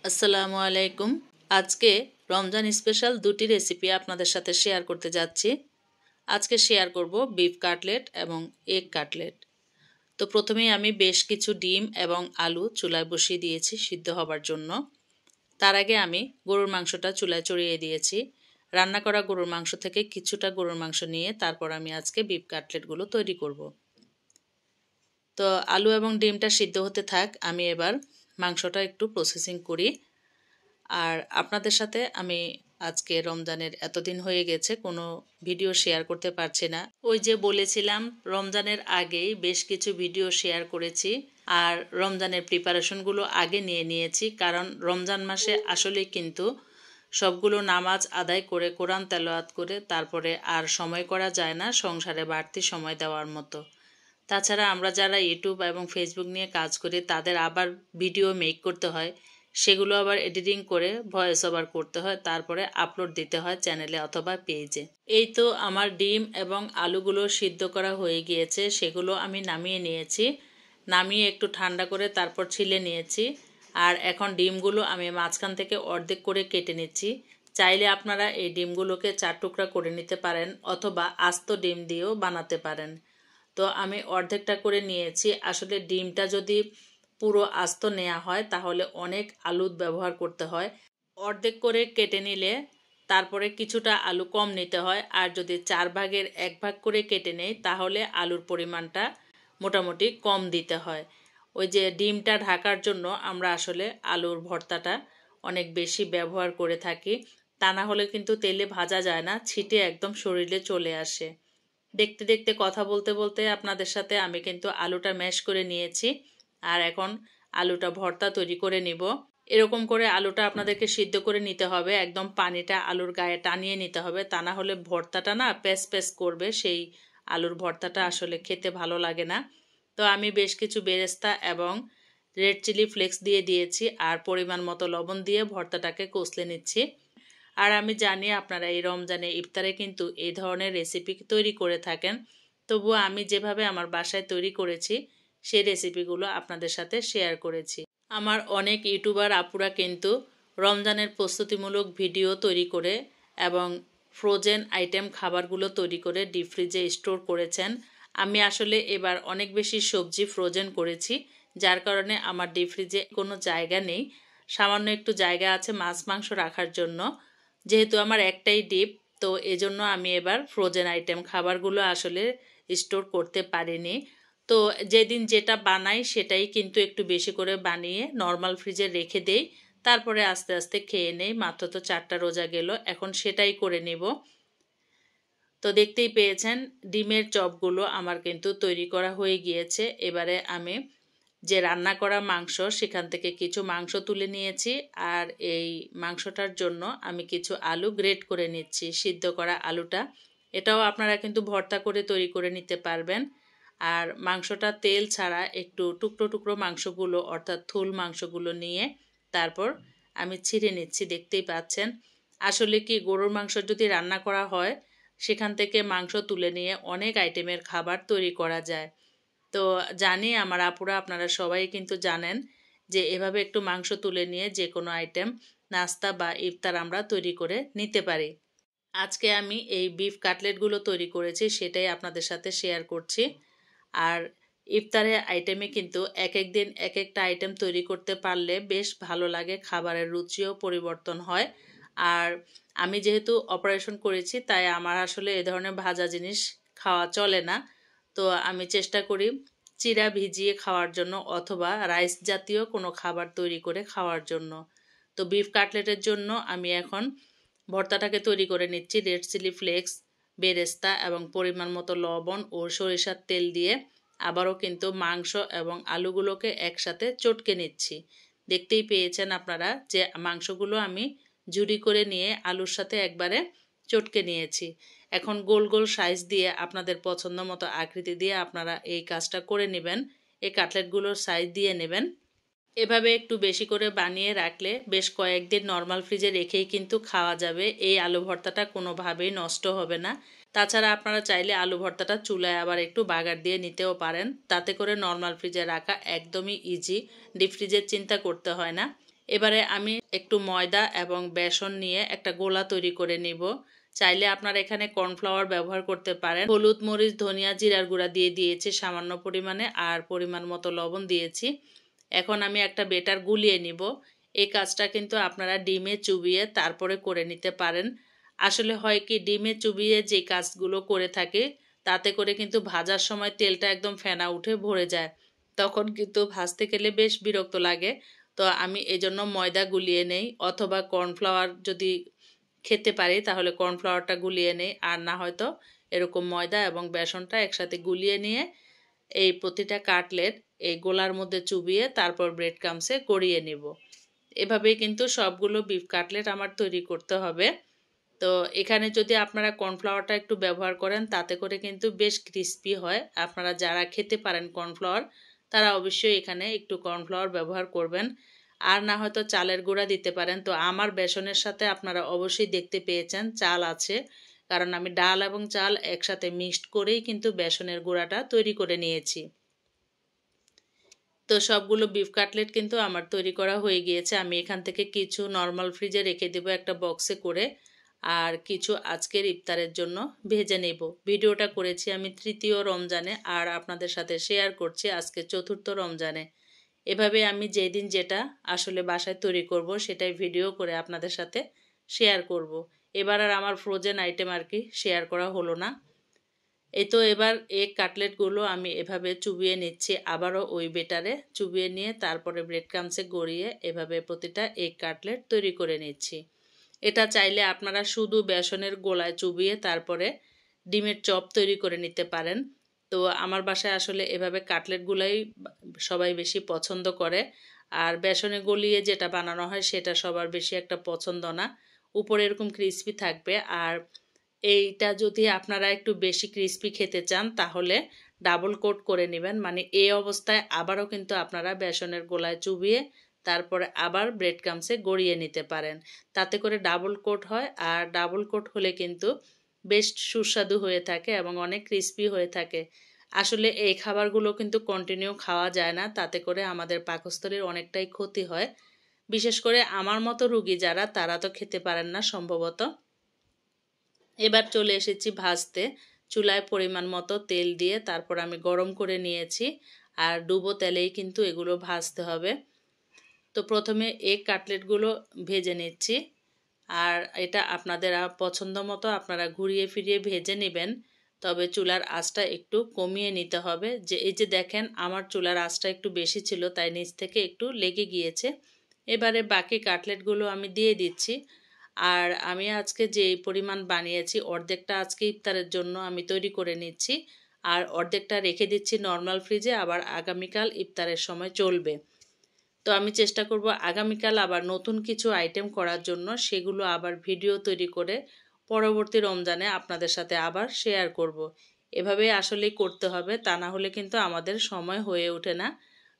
আসসালামু আলাইকুম। আজকে রমজান স্পেশাল দুটি রেসিপি আপনাদের সাথে শেয়ার করতে যাচ্ছি। আজকে শেয়ার করব বিফ কাটলেট এবং এগ কাটলেট। তো প্রথমেই আমি বেশ কিছু ডিম এবং আলু চুলায় বসিয়ে দিয়েছি সিদ্ধ হবার জন্য। তার আগে আমি গরুর মাংসটা চুলায় চড়িয়ে দিয়েছি। রান্না করা গরুর মাংস থেকে কিছুটা গরুর মাংস নিয়ে তারপর আমি আজকে বিফ কাটলেটগুলো তৈরি করব। তো আলু এবং ডিমটা সিদ্ধ হতে থাক, আমি এবার মাংসটা একটু প্রসেসিং করি। আর আপনাদের সাথে আমি আজকে রমজানের এতদিন হয়ে গেছে কোনো ভিডিও শেয়ার করতে পারছি না। ওই যে বলেছিলাম রমজানের আগেই বেশ কিছু ভিডিও শেয়ার করেছি, আর রমজানের প্রিপারেশনগুলো আগে নিয়ে নিয়েছি, কারণ রমজান মাসে আসলে কিন্তু সবগুলো নামাজ আদায় করে কোরআন তেলাওয়াত করে তারপরে আর সময় করা যায় না সংসারে বাড়তি সময় দেওয়ার মতো। তাছাড়া আমরা যারা ইউটিউব এবং ফেসবুক নিয়ে কাজ করি তাদের আবার ভিডিও মেক করতে হয়, সেগুলো আবার এডিটিং করে ভয়েস ওভার করতে হয়, তারপরে আপলোড দিতে হয় চ্যানেলে অথবা পেজে। এই তো আমার ডিম এবং আলুগুলো সিদ্ধ করা হয়ে গিয়েছে, সেগুলো আমি নামিয়ে নিয়েছি। নামিয়ে একটু ঠান্ডা করে তারপর ছিলে নিয়েছি। আর এখন ডিমগুলো আমি মাঝখান থেকে অর্ধেক করে কেটে নিচ্ছি। চাইলে আপনারা এই ডিমগুলোকে 4 টুকরা করে নিতে পারেন অথবা আস্ত ডিম দিয়েও বানাতে পারেন। তো আমি অর্ধেকটা করে নিয়েছি। আসলে ডিমটা যদি পুরো আস্ত নেওয়া হয় তাহলে অনেক আলু ব্যবহার করতে হয়। অর্ধেক করে কেটে নিলে তারপরে কিছুটা আলু কম নিতে হয়, আর যদি 4 ভাগের 1 ভাগ করে কেটে নেই তাহলে আলুর পরিমাণটা মোটামুটি কম দিতে হয়। ওই যে ডিমটা ঢাকার জন্য আমরা আসলে আলুর ভর্তাটা অনেক বেশি ব্যবহার করে থাকি, তা না হলে কিন্তু তেলে ভাজা যায় না, ছিটে একদম শরীরে চলে আসে। দেখতে দেখতে কথা বলতে বলতে আপনাদের সাথে আমি কিন্তু আলুটা ম্যাশ করে নিয়েছি, আর এখন আলুটা ভর্তা তৈরি করে নিব। এরকম করে আলুটা আপনাদেরকে সিদ্ধ করে নিতে হবে, একদম পানিটা আলুর গায়ে টানিয়ে নিতে হবে, তা না হলে ভর্তাটা না প্যাস প্যাস করবে, সেই আলুর ভর্তাটা আসলে খেতে ভালো লাগে না। তো আমি বেশ কিছু বেরেস্তা এবং রেড চিলি ফ্লেক্স দিয়ে দিয়েছি, আর পরিমাণ মতো লবণ দিয়ে ভর্তাটাকে কষলে নিচ্ছি। আর আমি জানি আপনারা এই রমজানে ইফতারে কিন্তু এই ধরনের রেসিপি তৈরি করে থাকেন, তবুও আমি যেভাবে আমার বাসায় তৈরি করেছি সেই রেসিপিগুলো আপনাদের সাথে শেয়ার করেছি। আমার অনেক ইউটিউবার আপুরা কিন্তু রমজানের প্রস্তুতিমূলক ভিডিও তৈরি করে এবং ফ্রোজেন আইটেম খাবারগুলো তৈরি করে ডিপ ফ্রিজে স্টোর করেছেন। আমি আসলে এবার অনেক বেশি সবজি ফ্রোজেন করেছি, যার কারণে আমার ডিপ ফ্রিজে কোনো জায়গা নেই। সামান্য একটু জায়গা আছে মাছ মাংস রাখার জন্য, যেহেতু আমার একটাই ডিপ, তো এজন্য আমি এবার ফ্রোজেন আইটেম খাবারগুলো আসলে স্টোর করতে পারিনি। তো যেদিন যেটা বানাই সেটাই কিন্তু একটু বেশি করে বানিয়ে নর্মাল ফ্রিজে রেখে দেই, তারপরে আস্তে আস্তে খেয়ে নেই। মাত্র তো 4টা রোজা গেল, এখন সেটাই করে নেব। তো দেখতেই পেয়েছেন ডিমের চপগুলো আমার কিন্তু তৈরি করা হয়ে গিয়েছে। এবারে আমি যে রান্না করা মাংস সেখান থেকে কিছু মাংস তুলে নিয়েছি, আর এই মাংসটার জন্য আমি কিছু আলু গ্রেট করে নিচ্ছি, সিদ্ধ করা আলুটা। এটাও আপনারা কিন্তু ভর্তা করে তৈরি করে নিতে পারবেন। আর মাংসটা তেল ছাড়া একটু টুকরো টুকরো মাংসগুলো অর্থাৎ থুল মাংসগুলো নিয়ে তারপর আমি ছিঁড়ে নিচ্ছি। দেখতেই পাচ্ছেন আসলে কি গরুর মাংস যদি রান্না করা হয় সেখান থেকে মাংস তুলে নিয়ে অনেক আইটেমের খাবার তৈরি করা যায়। তো জানি আমার আপুরা আপনারা সবাই কিন্তু জানেন যে এভাবে একটু মাংস তুলে নিয়ে যে কোনো আইটেম নাস্তা বা ইফতার আমরা তৈরি করে নিতে পারি। আজকে আমি এই বিফ কাটলেটগুলো তৈরি করেছি, সেটাই আপনাদের সাথে শেয়ার করছি। আর ইফতারের আইটেমে কিন্তু এক এক দিন এক একটা আইটেম তৈরি করতে পারলে বেশ ভালো লাগে, খাবারের রুচিও পরিবর্তন হয়। আর আমি যেহেতু অপারেশন করেছি তাই আমার আসলে এ ধরনের ভাজা জিনিস খাওয়া চলে না। তো আমি চেষ্টা করি চিড়া ভিজিয়ে খাওয়ার জন্য অথবা রাইস জাতীয় কোনো খাবার তৈরি করে খাওয়ার জন্য। তো বিফ কাটলেটের জন্য আমি এখন ভর্তাটাকে তৈরি করে নিচ্ছি। রেড চিলি ফ্লেক্স, বেরেস্তা এবং পরিমাণ মতো লবণ ও সরিষার তেল দিয়ে আবারও কিন্তু মাংস এবং আলুগুলোকে একসাথে চটকে নিচ্ছি। দেখতেই পেয়েছেন আপনারা যে মাংসগুলো আমি ঝুরি করে নিয়ে আলুর সাথে একবারে চটকে নিয়েছি। এখন গোল গোল সাইজ দিয়ে আপনাদের পছন্দ মতো আকৃতি দিয়ে আপনারা এই কাজটা করে নেবেন, এই কাটলেটগুলোর সাইজ দিয়ে নেবেন। এভাবে একটু বেশি করে বানিয়ে রাখলে বেশ কয়েকদিন নর্মাল ফ্রিজে রেখেই কিন্তু খাওয়া যাবে। এই আলু ভর্তাটা কোনোভাবেই নষ্ট হবে না। তাছাড়া আপনারা চাইলে আলু ভর্তাটা চুলায় আবার একটু বাগার দিয়ে নিতেও পারেন, তাতে করে নর্মাল ফ্রিজে রাখা একদমই ইজি, ডিপ ফ্রিজের চিন্তা করতে হয় না। এবারে আমি একটু ময়দা এবং বেসন নিয়ে একটা গোলা তৈরি করে নিব। চাইলে আপনারা এখানে কর্নফ্লাওয়ার ব্যবহার করতে পারেন। হলুদ, মরিচ, ধনিয়া, জিরার গুঁড়া দিয়ে দিয়েছি সামান্য পরিমাণে, আর পরিমাণ মতো লবণ দিয়েছি। এখন আমি একটা বেটার গুলিয়ে নিব। এই কাজটা কিন্তু আপনারা ডিমে চুবিয়ে তারপরে করে নিতে পারেন। আসলে হয় কি, ডিমে চুবিয়ে যে কাজগুলো করে থাকি তাতে করে কিন্তু ভাজার সময় তেলটা একদম ফেনা উঠে ভরে যায়, তখন কিন্তু ভাজতে গেলে বেশ বিরক্ত লাগে। তো আমি এজন্য ময়দা গুলিয়ে নেই, অথবা কর্নফ্লাওয়ার যদি খেতে পারি তাহলে কর্নফ্লাওয়ারটা গুলিয়ে নেই, আর না হয়তো এরকম ময়দা এবং বেসনটা একসাথে গুলিয়ে নিয়ে এই প্রতিটা কাটলেট এই গোলার মধ্যে চুবিয়ে তারপর ব্রেড ক্রাম্বসে গড়িয়ে নিব। এভাবেই কিন্তু সবগুলো বিফ কাটলেট আমার তৈরি করতে হবে। তো এখানে যদি আপনারা কর্নফ্লাওয়ারটা একটু ব্যবহার করেন তাতে করে কিন্তু বেশ ক্রিস্পি হয়। আপনারা যারা খেতে পারেন কর্নফ্লাওয়ার তারা অবশ্যই এখানে একটু কর্নফ্লাওয়ার ব্যবহার করবেন, আর না হয়তো চালের গুঁড়া দিতে পারেন। তো আমার বেসনের সাথে আপনারা অবশ্যই দেখতে পেয়েছেন চাল আছে, কারণ আমি ডাল এবং চাল একসাথে মিক্সড করেই কিন্তু বেসনের গুঁড়াটা তৈরি করে নিয়েছি। তো সবগুলো বিফ কাটলেট কিন্তু আমার তৈরি করা হয়ে গিয়েছে। আমি এখান থেকে কিছু নর্মাল ফ্রিজে রেখে দেবো একটা বক্সে করে, আর কিছু আজকের ইফতারের জন্য ভেজে নেব। ভিডিওটা করেছি আমি তৃতীয় রমজানে, আর আপনাদের সাথে শেয়ার করছি আজকে চতুর্থ রমজানে। এভাবে আমি যেদিন যেটা আসলে বাসায় তৈরি করব সেটাই ভিডিও করে আপনাদের সাথে শেয়ার করব। এবার আর আমার ফ্রোজেন আইটেম আর কি শেয়ার করা হলো না। এই তো এবার এগ কাটলেটগুলো আমি এভাবে চুবিয়ে নিচ্ছি, আবারও ওই বেটারে চুবিয়ে নিয়ে তারপরে ব্রেড ক্রাম্বসে গড়িয়ে এভাবে প্রতিটা এগ কাটলেট তৈরি করে নিচ্ছি। এটা চাইলে আপনারা শুধু বেসনের গোলায় চুবিয়ে তারপরে ডিমের চপ তৈরি করে নিতে পারেন। তো আমার বাসায় আসলে এভাবে কাটলেটগুলাই সবাই বেশি পছন্দ করে, আর বেসনে গলিয়ে যেটা বানানো হয় সেটা সবার বেশি একটা পছন্দ না। উপরে এরকম ক্রিস্পি থাকবে, আর এইটা যদি আপনারা একটু বেশি ক্রিস্পি খেতে চান তাহলে ডাবল কোট করে নেবেন। মানে এই অবস্থায় আবারও কিন্তু আপনারা বেসনের গোলায় চুবিয়ে তারপরে আবার ব্রেড ক্রাম্বসে গড়িয়ে নিতে পারেন। তাতে করে ডাবল কোট হয়, আর ডাবল কোট হলে কিন্তু বেশ সুস্বাদু হয়ে থাকে এবং অনেক ক্রিস্পি হয়ে থাকে। আসলে এই খাবারগুলো কিন্তু কন্টিনিউ খাওয়া যায় না, তাতে করে আমাদের পাকস্থলীর অনেকটাই ক্ষতি হয়। বিশেষ করে আমার মতো রুগী যারা, তারা তো খেতে পারেন না সম্ভবত। এবার চলে এসেছি ভাজতে। চুলায় পরিমাণ মতো তেল দিয়ে তারপর আমি গরম করে নিয়েছি, আর ডুবো তেলেই কিন্তু এগুলো ভাজতে হবে। তো প্রথমে এগ কাটলেটগুলো ভেজে নিচ্ছি, আর এটা আপনাদের পছন্দ মতো আপনারা ঘুরিয়ে ফিরিয়ে ভেজে নেবেন। তবে চুলার আঁচটা একটু কমিয়ে নিতে হবে। যে এই যে দেখেন আমার চুলার আঁচটা একটু বেশি ছিল, তাই নিচ থেকে একটু লেগে গিয়েছে। এবারে বাকি কাটলেটগুলো আমি দিয়ে দিচ্ছি। আর আমি আজকে যে পরিমাণ বানিয়েছি অর্ধেকটা আজকে ইফতারের জন্য আমি তৈরি করে নিচ্ছি, আর অর্ধেকটা রেখে দিচ্ছি নর্মাল ফ্রিজে, আবার আগামীকাল ইফতারের সময় চলবে। তো আমি চেষ্টা করব আগামীকাল আবার নতুন কিছু আইটেম করার জন্য, সেগুলো আবার ভিডিও তৈরি করে পরবর্তী রমজানে আপনাদের সাথে আবার শেয়ার করব। এভাবে আসলেই করতে হবে, তা না হলে কিন্তু আমাদের সময় হয়ে ওঠে না।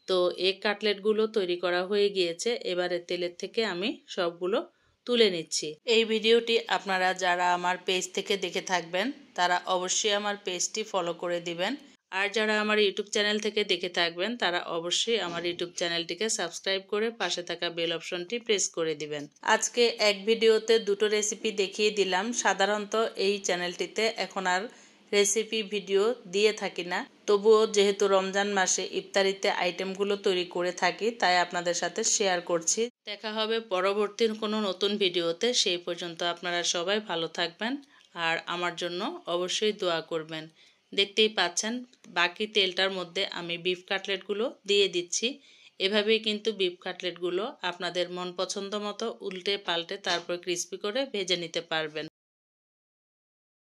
তো এগ কাটলেটগুলো তৈরি করা হয়ে গিয়েছে, এবারে তেলের থেকে আমি সবগুলো তুলে নিচ্ছি। এই ভিডিওটি আপনারা যারা আমার পেজ থেকে দেখে থাকবেন তারা অবশ্যই আমার পেজটি ফলো করে দিবেন, আর যারা আমার ইউটিউব চ্যানেল থেকে দেখে থাকবেন তারা অবশ্যই আমার ইউটিউব চ্যানেলটিকে সাবস্ক্রাইব করে পাশে থাকা বেল অপশনটি প্রেস করে দিবেন। আজকে এক ভিডিওতে দুটো রেসিপি দেখিয়ে দিলাম। সাধারণত এই চ্যানেলটিতে এখন আর রেসিপি ভিডিও দিয়ে থাকি না, তবুও যেহেতু রমজান মাসে ইফতারিতে আইটেমগুলো তৈরি করে থাকি তাই আপনাদের সাথে শেয়ার করছি। দেখা হবে পরবর্তী কোনো নতুন ভিডিওতে। সেই পর্যন্ত আপনারা সবাই ভালো থাকবেন, আর আমার জন্য অবশ্যই দোয়া করবেন। দেখতেই পাচ্ছেন বাকি তেলটার মধ্যে আমি বিফ কাটলেটগুলো দিয়ে দিচ্ছি। এভাবেই কিন্তু বিফ কাটলেটগুলো আপনাদের মন পছন্দ মতো উল্টে পাল্টে তারপর ক্রিস্পি করে ভেজে নিতে পারবেন।